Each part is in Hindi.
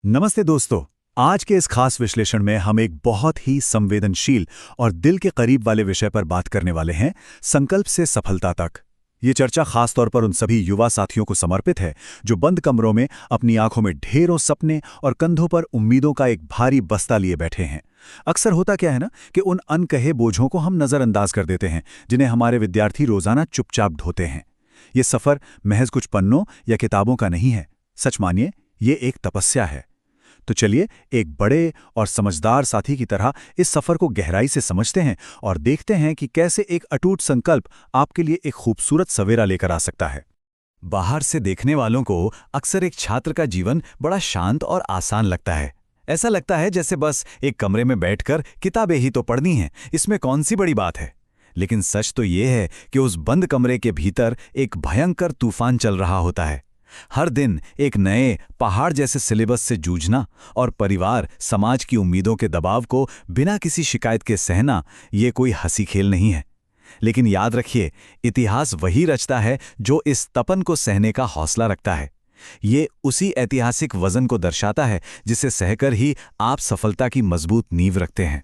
नमस्ते दोस्तों। आज के इस खास विश्लेषण में हम एक बहुत ही संवेदनशील और दिल के करीब वाले विषय पर बात करने वाले हैं, संकल्प से सफलता तक। ये चर्चा खास तौर पर उन सभी युवा साथियों को समर्पित है जो बंद कमरों में अपनी आंखों में ढेरों सपने और कंधों पर उम्मीदों का एक भारी बस्ता लिए बैठे हैं। अक्सर होता क्या है ना कि उन अनकहे बोझों को हम नज़रअंदाज कर देते हैं जिन्हें हमारे विद्यार्थी रोजाना चुपचाप ढोते हैं। ये सफ़र महज कुछ पन्नों या किताबों का नहीं है, सच मानिए ये एक तपस्या है। तो चलिए एक बड़े और समझदार साथी की तरह इस सफर को गहराई से समझते हैं और देखते हैं कि कैसे एक अटूट संकल्प आपके लिए एक खूबसूरत सवेरा लेकर आ सकता है। बाहर से देखने वालों को अक्सर एक छात्र का जीवन बड़ा शांत और आसान लगता है। ऐसा लगता है जैसे बस एक कमरे में बैठकर किताबें ही तो पढ़नी हैं, इसमें कौन सी बड़ी बात है। लेकिन सच तो ये है कि उस बंद कमरे के भीतर एक भयंकर तूफान चल रहा होता है। हर दिन एक नए पहाड़ जैसे सिलेबस से जूझना और परिवार समाज की उम्मीदों के दबाव को बिना किसी शिकायत के सहना, ये कोई हंसी खेल नहीं है। लेकिन याद रखिए, इतिहास वही रचता है जो इस तपन को सहने का हौसला रखता है। ये उसी ऐतिहासिक वजन को दर्शाता है जिसे सहकर ही आप सफलता की मजबूत नींव रखते हैं।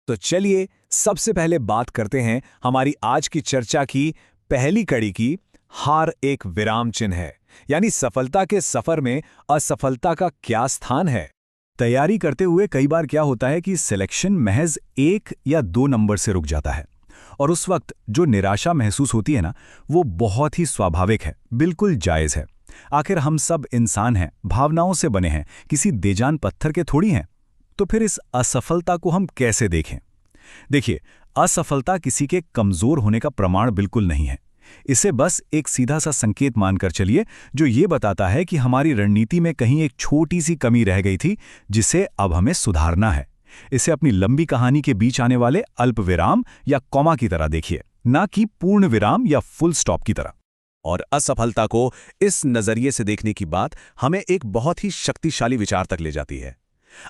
तो चलिए सबसे पहले बात करते हैं हमारी आज की चर्चा की पहली कड़ी की, हार एक विराम चिन्ह है। यानी सफलता के सफर में असफलता का क्या स्थान है। तैयारी करते हुए कई बार क्या होता है कि सिलेक्शन महज 1 या 2 नंबर से रुक जाता है, और उस वक्त जो निराशा महसूस होती है ना, वो बहुत ही स्वाभाविक है, बिल्कुल जायज़ है। आखिर हम सब इंसान हैं, भावनाओं से बने हैं, किसी बेजान पत्थर के थोड़ी हैं। तो फिर इस असफलता को हम कैसे देखें? देखिए, असफलता किसी के कमज़ोर होने का प्रमाण बिल्कुल नहीं है। इसे बस एक सीधा सा संकेत मानकर चलिए जो ये बताता है कि हमारी रणनीति में कहीं एक छोटी सी कमी रह गई थी जिसे अब हमें सुधारना है। इसे अपनी लंबी कहानी के बीच आने वाले अल्प विराम या कॉमा की तरह देखिए, ना कि पूर्ण विराम या फुल स्टॉप की तरह। और असफलता को इस नजरिए से देखने की बात हमें एक बहुत ही शक्तिशाली विचार तक ले जाती है।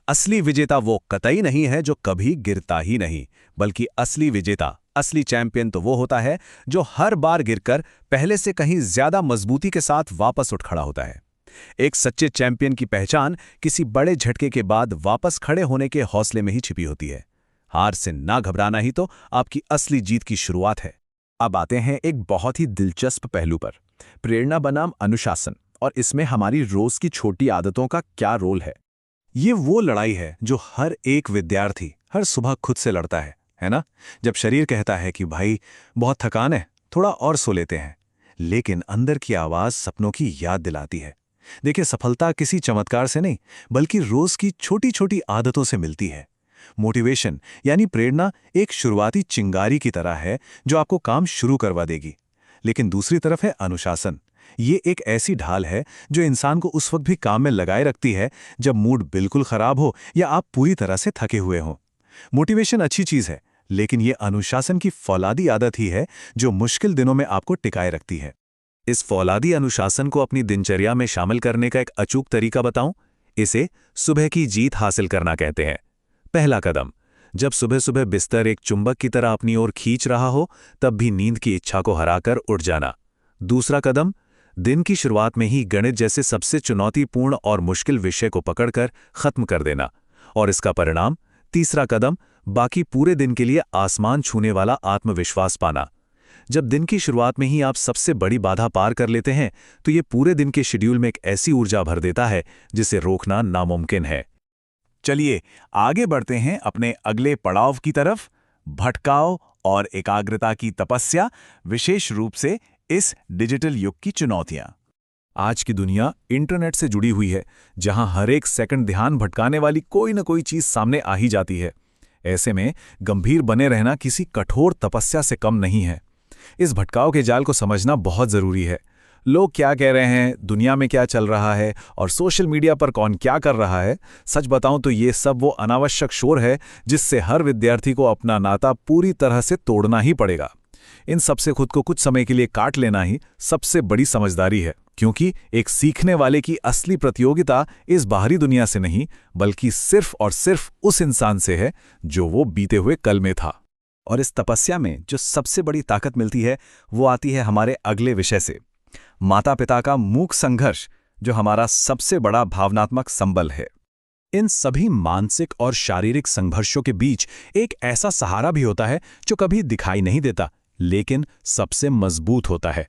असली विजेता वो कतई नहीं है जो कभी गिरता ही नहीं, बल्कि असली विजेता, असली चैंपियन तो वो होता है जो हर बार गिरकर पहले से कहीं ज्यादा मजबूती के साथ वापस उठ खड़ा होता है। एक सच्चे चैंपियन की पहचान किसी बड़े झटके के बाद वापस खड़े होने के हौसले में ही छिपी होती है। हार से ना घबराना ही तो आपकी असली जीत की शुरुआत है। अब आते हैं एक बहुत ही दिलचस्प पहलू पर, प्रेरणा बनाम अनुशासन, और इसमें हमारी रोज की छोटी आदतों का क्या रोल है। ये वो लड़ाई है जो हर एक विद्यार्थी हर सुबह खुद से लड़ता है ना? जब शरीर कहता है कि भाई बहुत थकान है, थोड़ा और सो लेते हैं, लेकिन अंदर की आवाज सपनों की याद दिलाती है। देखिए, सफलता किसी चमत्कार से नहीं, बल्कि रोज की छोटी छोटी आदतों से मिलती है। मोटिवेशन यानी प्रेरणा एक शुरुआती चिंगारी की तरह है जो आपको काम शुरू करवा देगी। लेकिन दूसरी तरफ है अनुशासन। ये एक ऐसी ढाल है जो इंसान को उस वक्त भी काम में लगाए रखती है जब मूड बिल्कुल खराब हो या आप पूरी तरह से थके हुए हों। मोटिवेशन अच्छी चीज है, लेकिन ये अनुशासन की फौलादी आदत ही है जो मुश्किल दिनों में आपको टिकाए रखती है। इस फौलादी अनुशासन को अपनी दिनचर्या में शामिल करने का एक अचूक तरीका बताऊं? इसे सुबह की जीत हासिल करना कहते हैं। पहला कदम, जब सुबह सुबह बिस्तर एक चुंबक की तरह अपनी ओर खींच रहा हो, तब भी नींद की इच्छा को हराकर उठ जाना। दूसरा कदम, दिन की शुरुआत में ही गणित जैसे सबसे चुनौतीपूर्ण और मुश्किल विषय को पकड़कर खत्म कर देना। और इसका परिणाम, तीसरा कदम, बाकी पूरे दिन के लिए आसमान छूने वाला आत्मविश्वास पाना। जब दिन की शुरुआत में ही आप सबसे बड़ी बाधा पार कर लेते हैं तो ये पूरे दिन के शेड्यूल में एक ऐसी ऊर्जा भर देता है जिसे रोकना नामुमकिन है। चलिए आगे बढ़ते हैं अपने अगले पड़ाव की तरफ, भटकाव और एकाग्रता की तपस्या, विशेष रूप से इस डिजिटल युग की चुनौतियां। आज की दुनिया इंटरनेट से जुड़ी हुई है, जहां हर एक सेकंड ध्यान भटकाने वाली कोई न कोई चीज सामने आ ही जाती है। ऐसे में गंभीर बने रहना किसी कठोर तपस्या से कम नहीं है। इस भटकाव के जाल को समझना बहुत जरूरी है। लोग क्या कह रहे हैं, दुनिया में क्या चल रहा है और सोशल मीडिया पर कौन क्या कर रहा है, सच बताऊं तो ये सब वो अनावश्यक शोर है जिससे हर विद्यार्थी को अपना नाता पूरी तरह से तोड़ना ही पड़ेगा। इन सब से खुद को कुछ समय के लिए काट लेना ही सबसे बड़ी समझदारी है, क्योंकि एक सीखने वाले की असली प्रतियोगिता इस बाहरी दुनिया से नहीं, बल्कि सिर्फ और सिर्फ उस इंसान से है जो वो बीते हुए कल में था। और इस तपस्या में जो सबसे बड़ी ताकत मिलती है वो आती है हमारे अगले विषय से, माता पिता का मूक संघर्ष, जो हमारा सबसे बड़ा भावनात्मक संबल है। इन सभी मानसिक और शारीरिक संघर्षों के बीच एक ऐसा सहारा भी होता है जो कभी दिखाई नहीं देता, लेकिन सबसे मजबूत होता है।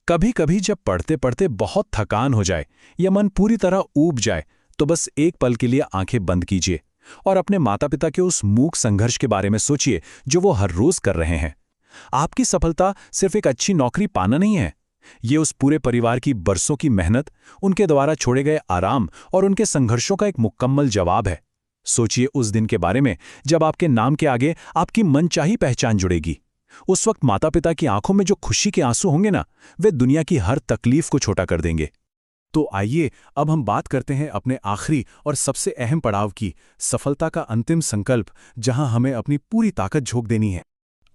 कभी कभी जब पढ़ते पढ़ते बहुत थकान हो जाए या मन पूरी तरह ऊब जाए, तो बस एक पल के लिए आंखें बंद कीजिए और अपने माता पिता के उस मूक संघर्ष के बारे में सोचिए जो वो हर रोज कर रहे हैं। आपकी सफलता सिर्फ एक अच्छी नौकरी पाना नहीं है, ये उस पूरे परिवार की बरसों की मेहनत, उनके द्वारा छोड़े गए आराम और उनके संघर्षों का एक मुकम्मल जवाब है। सोचिए उस दिन के बारे में जब आपके नाम के आगे आपकी मनचाही पहचान जुड़ेगी। उस वक्त माता पिता की आंखों में जो खुशी के आंसू होंगे ना, वे दुनिया की हर तकलीफ को छोटा कर देंगे। तो आइए अब हम बात करते हैं अपने आखिरी और सबसे अहम पड़ाव की, सफलता का अंतिम संकल्प, जहां हमें अपनी पूरी ताकत झोंक देनी है।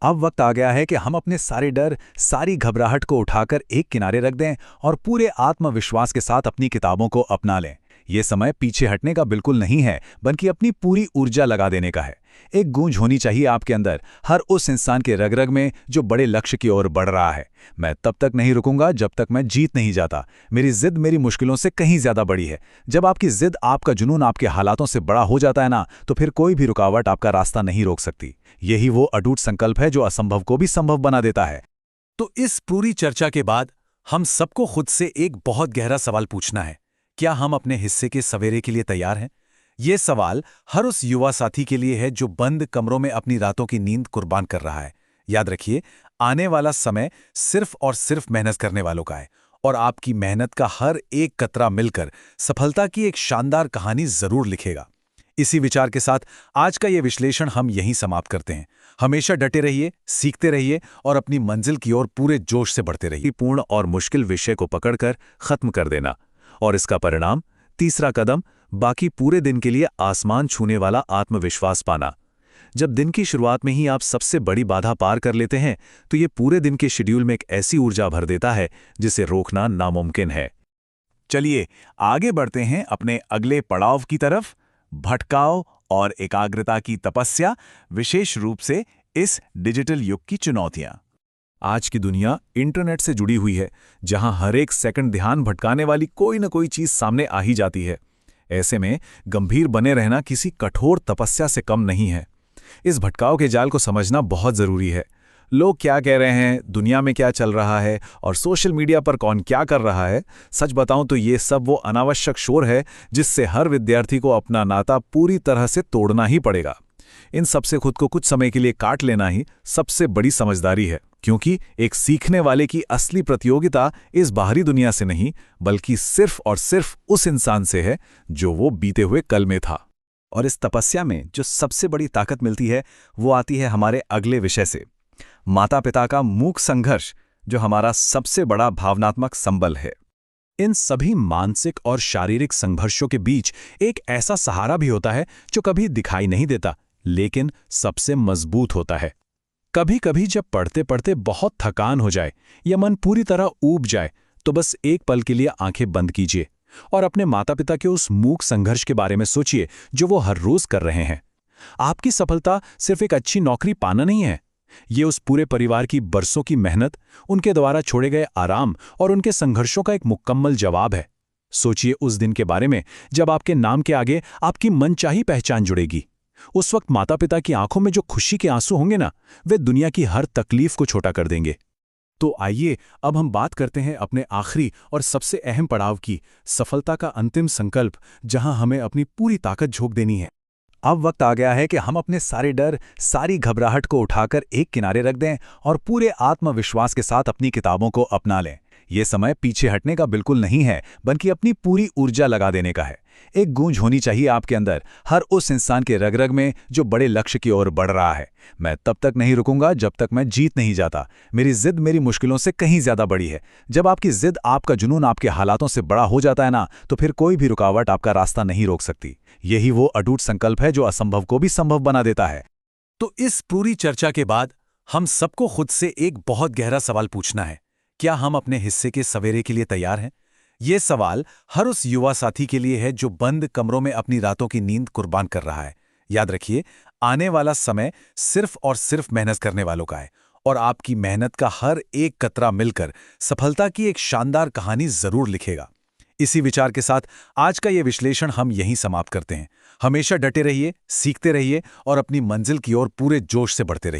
अब वक्त आ गया है कि हम अपने सारे डर, सारी घबराहट को उठाकर एक किनारे रख दें और पूरे आत्मविश्वास के साथ अपनी किताबों को अपना लें। ये समय पीछे हटने का बिल्कुल नहीं है, बल्कि अपनी पूरी ऊर्जा लगा देने का है। एक गूंज होनी चाहिए आपके अंदर, हर उस इंसान के रग रग में जो बड़े लक्ष्य की ओर बढ़ रहा है। मैं तब तक नहीं रुकूंगा जब तक मैं जीत नहीं जाता। मेरी जिद मेरी मुश्किलों से कहीं ज्यादा बड़ी है। जब आपकी जिद, आपका जुनून आपके हालातों से बड़ा हो जाता है ना, तो फिर कोई भी रुकावट आपका रास्ता नहीं रोक सकती। यही वो अटूट संकल्प है जो असंभव को भी संभव बना देता है। तो इस पूरी चर्चा के बाद हम सबको खुद से एक बहुत गहरा सवाल पूछना है, क्या हम अपने हिस्से के सवेरे के लिए तैयार हैं? ये सवाल हर उस युवा साथी के लिए है जो बंद कमरों में अपनी रातों की नींद कुर्बान कर रहा है। याद रखिए, आने वाला समय सिर्फ और सिर्फ मेहनत करने वालों का है, और आपकी मेहनत का हर एक कतरा मिलकर सफलता की एक शानदार कहानी जरूर लिखेगा। इसी विचार के साथ आज का ये विश्लेषण हम यहीं समाप्त करते हैं। हमेशा डटे रहिए, सीखते रहिए और अपनी मंजिल की ओर पूरे जोश से बढ़ते रहिए। पूर्ण और मुश्किल विषय को पकड़कर खत्म कर देना, और इसका परिणाम, तीसरा कदम, बाकी पूरे दिन के लिए आसमान छूने वाला आत्मविश्वास पाना। जब दिन की शुरुआत में ही आप सबसे बड़ी बाधा पार कर लेते हैं, तो ये पूरे दिन के शेड्यूल में एक ऐसी ऊर्जा भर देता है जिसे रोकना नामुमकिन है। चलिए आगे बढ़ते हैं अपने अगले पड़ाव की तरफ, भटकाव और एकाग्रता की तपस्या, विशेष रूप से इस डिजिटल युग की चुनौतियां। आज की दुनिया इंटरनेट से जुड़ी हुई है, जहां हर एक सेकंड ध्यान भटकाने वाली कोई न कोई चीज सामने आ ही जाती है। ऐसे में गंभीर बने रहना किसी कठोर तपस्या से कम नहीं है। इस भटकाव के जाल को समझना बहुत जरूरी है। लोग क्या कह रहे हैं, दुनिया में क्या चल रहा है और सोशल मीडिया पर कौन क्या कर रहा है, सच बताऊं तो ये सब वो अनावश्यक शोर है जिससे हर विद्यार्थी को अपना नाता पूरी तरह से तोड़ना ही पड़ेगा। इन सब से खुद को कुछ समय के लिए काट लेना ही सबसे बड़ी समझदारी है, क्योंकि एक सीखने वाले की असली प्रतियोगिता इस बाहरी दुनिया से नहीं, बल्कि सिर्फ और सिर्फ उस इंसान से है जो वो बीते हुए कल में था। और इस तपस्या में जो सबसे बड़ी ताकत मिलती है, वो आती है हमारे अगले विषय से, माता पिता का मूक संघर्ष, जो हमारा सबसे बड़ा भावनात्मक संबल है। इन सभी मानसिक और शारीरिक संघर्षों के बीच एक ऐसा सहारा भी होता है जो कभी दिखाई नहीं देता, लेकिन सबसे मजबूत होता है। कभी कभी जब पढ़ते पढ़ते बहुत थकान हो जाए या मन पूरी तरह ऊब जाए, तो बस एक पल के लिए आंखें बंद कीजिए और अपने माता पिता के उस मूक संघर्ष के बारे में सोचिए जो वो हर रोज कर रहे हैं। आपकी सफलता सिर्फ एक अच्छी नौकरी पाना नहीं है, ये उस पूरे परिवार की बरसों की मेहनत, उनके द्वारा छोड़े गए आराम और उनके संघर्षों का एक मुकम्मल जवाब है। सोचिए उस दिन के बारे में जब आपके नाम के आगे आपकी मनचाही पहचान जुड़ेगी। उस वक्त माता पिता की आंखों में जो खुशी के आंसू होंगे ना, वे दुनिया की हर तकलीफ को छोटा कर देंगे। तो आइए अब हम बात करते हैं अपने आखिरी और सबसे अहम पड़ाव की, सफलता का अंतिम संकल्प, जहां हमें अपनी पूरी ताकत झोंक देनी है। अब वक्त आ गया है कि हम अपने सारे डर, सारी घबराहट को उठाकर एक किनारे रख दें और पूरे आत्मविश्वास के साथ अपनी किताबों को अपना लें। ये समय पीछे हटने का बिल्कुल नहीं है, बल्कि अपनी पूरी ऊर्जा लगा देने का है। एक गूंज होनी चाहिए आपके अंदर, हर उस इंसान के रग रग में जो बड़े लक्ष्य की ओर बढ़ रहा है। मैं तब तक नहीं रुकूंगा जब तक मैं जीत नहीं जाता। मेरी जिद मेरी मुश्किलों से कहीं ज्यादा बड़ी है। जब आपकी जिद, आपका जुनून आपके हालातों से बड़ा हो जाता है ना, तो फिर कोई भी रुकावट आपका रास्ता नहीं रोक सकती। यही वो अटूट संकल्प है जो असंभव को भी संभव बना देता है। तो इस पूरी चर्चा के बाद हम सबको खुद से एक बहुत गहरा सवाल पूछना है, क्या हम अपने हिस्से के सवेरे के लिए तैयार हैं? ये सवाल हर उस युवा साथी के लिए है जो बंद कमरों में अपनी रातों की नींद कुर्बान कर रहा है। याद रखिए, आने वाला समय सिर्फ और सिर्फ मेहनत करने वालों का है, और आपकी मेहनत का हर एक कतरा मिलकर सफलता की एक शानदार कहानी जरूर लिखेगा। इसी विचार के साथ आज का ये विश्लेषण हम यहीं समाप्त करते हैं। हमेशा डटे रहिए, सीखते रहिए और अपनी मंजिल की ओर पूरे जोश से बढ़ते रहिए।